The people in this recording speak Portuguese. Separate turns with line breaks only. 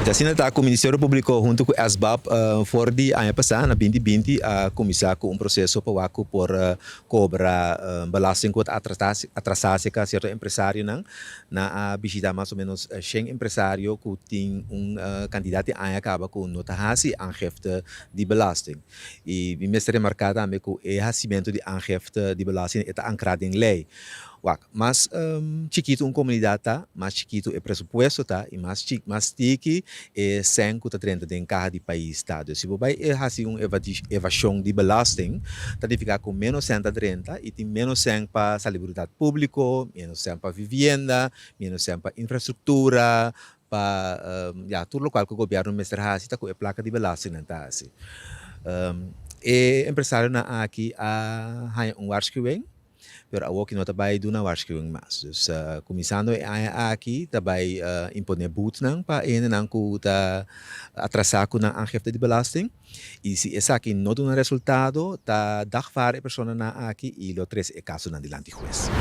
Assim está o Ministério Público junto com o SBAP for de ano passado, na 2020, a começar com processo para por cobrar belasting que atrasar que certo empresário não na visita mais ou menos 100 empresário que tem candidato a acaba com nota hasi aangifte de belasting. E me mestre remarcar também que o recebimento de aangifte de belasting está ancrado em lei. Mas chiquito comunidade tá, mais chiquito é presupuesto tá, e mais tiki é 130 de carro de país tá. Se você vai fazer uma evasão de belasting, tá de ficar com menos 130 e tem menos 100 para salubridade pública, menos 100 para vivenda, menos 100 para infraestrutura, para tudo o qual que o governo mestre hasi tá com a placa de belasting não tá assim. Empresário na aqui a waarschuwing. Pero awak não trabalha do na waarschuwing mas. Dus começando aqui trabalha imponer boete nang pa nang ku ta atrasar ku na aangifte de belasting. E se essa aqui não dá resultado, tá dagvaar a pessoa na aqui e lo tres é caso na dilante juez.